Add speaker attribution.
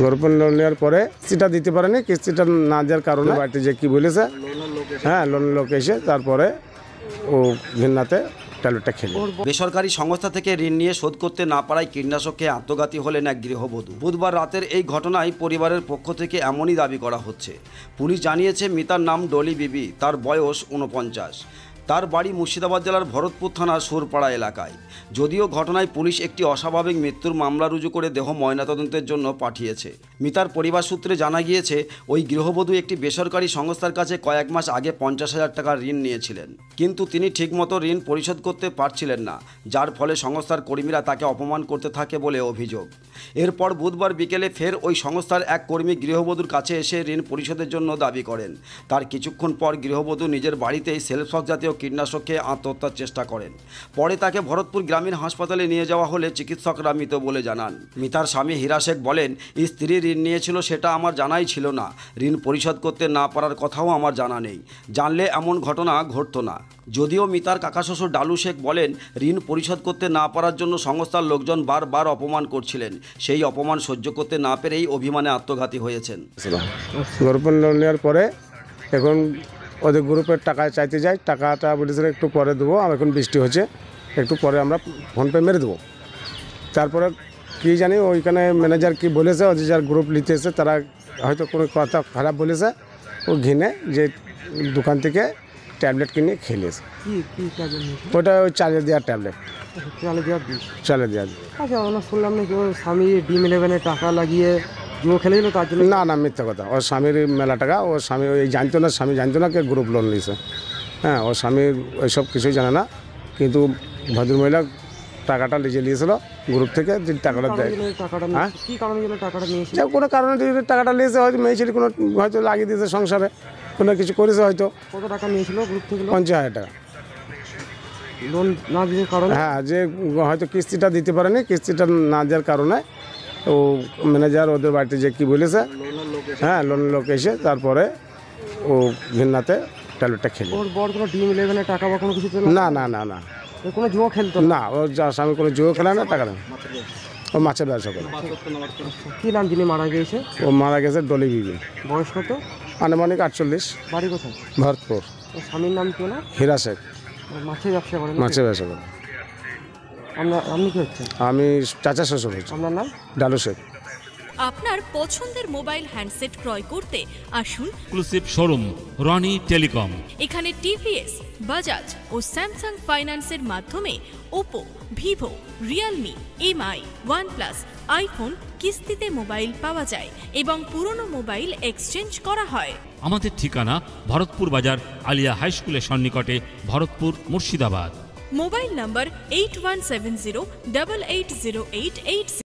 Speaker 1: গরুপণ loan নেওয়ার পরে কিস্তিটা দিতে পারেনি, কিস্তিটা না দেওয়ার কারণে বাড়িতে যে কি বলেছে, হ্যাঁ লোনের লোক এসে তারপরে ও ঘৃণাতে ট্যাবলেটটা খেলে।
Speaker 2: বেসরকারি সংস্থা থেকে ঋণ নিয়ে শোধ করতে না পারায় কীটনাশক খেয়ে আত্মঘাতী হলেন এক গৃহবধূ। বুধবার রাতের এই ঘটনায় পরিবারের পক্ষ থেকে এমনই দাবি করা হচ্ছে। পুলিশ জানিয়েছে মিতার নাম ডলি বিবি, তার বয়স 49। তার বাড়ি মুর্শিদাবাদ জেলার ভরতপুর থানার সুরপাড়া এলাকায়। যদিও ঘটনায় পুলিশ একটি অস্বাভাবিক মৃত্যুর মামলা রুজু করে দেহ ময়নাতদন্তের জন্য পাঠিয়েছে। মিতার পরিবার সূত্রে জানা গিয়েছে, ওই গৃহবধূ একটি বেসরকারি সংস্থার কাছে কয়েক মাস আগে 50,000 টাকার ঋণ নিয়েছিলেন, কিন্তু তিনি ঠিকমতো ঋণ পরিশোধ করতে পারছিলেন না, যার ফলে সংস্থার কর্মীরা তাকে অপমান করতে থাকে বলে অভিযোগ। এরপর বুধবার বিকেলে ফের ওই সংস্থার এক কর্মী গৃহবধূর কাছে এসে ঋণ পরিশোধের জন্য দাবি করেন। তার কিছুক্ষণ পর গৃহবধূ নিজের বাড়িতেই সেলফক জাতীয় কীটনাশক খেয়ে আত্মহত্যার চেষ্টা করেন। পরে তাকে ভরতপুর গ্রামীণ হাসপাতালে নিয়ে যাওয়া হলে চিকিৎসকরা মৃত বলে জানান। মিতার স্বামী হীরা শেখ বলেন, স্ত্রী ঋণ নিয়েছিল সেটা আমার জানাই ছিল না, ঋণ পরিশোধ করতে না পারার কথাও আমার জানা নেই, জানলে এমন ঘটনা ঘটতো না। যদিও মিতার কাকা শ্বশুর ডালু শেখ বলেন, ঋণ পরিশোধ করতে না পারার জন্য সংস্থার লোকজন বারবার অপমান করছিলেন, সেই অপমান সহ্য করতে না পেরেই অভিমানে আত্মঘাতী হয়েছেন।
Speaker 1: গরুপণ লোন নেওয়ার পরে এখন ওদের গ্রুপের টাকা চাইতে যাই, টাকাটা বলেছিল একটু পরে দেবো, এখন বৃষ্টি হচ্ছে একটু পরে আমরা ফোনপে মেরে দেবো। তারপরে কী জানি ওইখানে ম্যানেজার কি বলেছে, ওদের যার গ্রুপ নিতে এসে তারা হয়তো কোনো কথা খারাপ বলেছে, ও ঘিনে যে দোকান থেকে ট্যাবলেট কিনে খেলেছে। ওটা ওই চালে দেওয়ার ট্যাবলেট, চালে দেওয়ার।
Speaker 3: আচ্ছা, আমরা শুনলাম নাকি ওর স্বামী ড্রিম11-এ টাকা লাগিয়ে জুয়ো খেলেছিল, তার জন্য।
Speaker 1: না মিথ্যা কথা, ওর স্বামীর মেলা টাকা, ওর স্বামী ওই জানতো না, স্বামী জানতো না কে গ্রুপ লোন নিয়েছে। হ্যাঁ, ওর স্বামীর ওইসব কিছুই জানে না, কিন্তু ভদ্রমহিলা টাকাটা লিজে নিয়েছিল গ্রুপ থেকে, যে টাকাটা দেয়। হ্যাঁ,
Speaker 3: কী কারণে টাকাটা নিয়েছিল?
Speaker 1: কোনো কারণে টাকাটা নিয়েছে, হয়তো মেয়ে ছেলে কোনো হয়তো লাগিয়ে দিয়েছে সংসারে, কোনো কিছু করেছে হয়তো।
Speaker 3: কত টাকা নিয়েছিল গ্রুপ থেকে?
Speaker 1: 50,000 টাকা
Speaker 3: লোন না দিতে কারণে?
Speaker 1: হ্যাঁ, যে হয়তো কিস্তিটা দিতে পারেনি, কিস্তিটা না দেওয়ার কারণে ও ম্যানেজার ওদের বাড়িতে যে কি বলেছে, হ্যাঁ লোনের লোক এসে তারপরে ও ঘৃণাতে ট্যাবলেটটা খেলে।
Speaker 3: ওর বড় কোনো ড্রিম11-এ টাকা বা কোনো কিছু?
Speaker 1: না না না না,
Speaker 3: কোনো জুয়ো খেলতো
Speaker 1: না, ওর যার স্বামী কোনো জুয়ো খেলে না, টাকা না, ও মাছের ব্যবসা করে।
Speaker 3: কী নাম যিনি মারা গিয়েছে?
Speaker 1: ও মারা গেছে ডলি বিবি,
Speaker 3: বয়স কত?
Speaker 1: আনুমানিক 48।
Speaker 3: বাড়ি কোথায়?
Speaker 1: ভরতপুর।
Speaker 3: ওর স্বামীর নাম কি? না
Speaker 1: হীরা শেখ,
Speaker 3: মাছের ব্যবসা করেন?
Speaker 1: মাছের ব্যবসা করে।
Speaker 3: আপনি কি হচ্ছেন?
Speaker 1: আমি চাচা শ্বশুর হচ্ছি।
Speaker 3: আপনার নাম?
Speaker 1: ডালু শেখ।
Speaker 4: আপনার পছন্দের মোবাইল হ্যান্ডসেট ক্রয় করতে আসুন
Speaker 5: এক্সক্লুসিভ শোরুম রনি টেলিকম।
Speaker 4: এখানে টিভিএস, বাজাজ ও স্যামসাং ফাইন্যান্সের মাধ্যমে Oppo, Vivo, Realme, MI, OnePlus, iPhone কিস্তিতে মোবাইল পাওয়া যায় এবং পুরনো মোবাইল এক্সচেঞ্জ করা হয়।
Speaker 5: আমাদের ঠিকানা ভরতপুর বাজার আলিয়া হাই স্কুলের সন্নিকটে, ভরতপুর, মুর্শিদাবাদ।
Speaker 4: মোবাইল নম্বর 8170880886।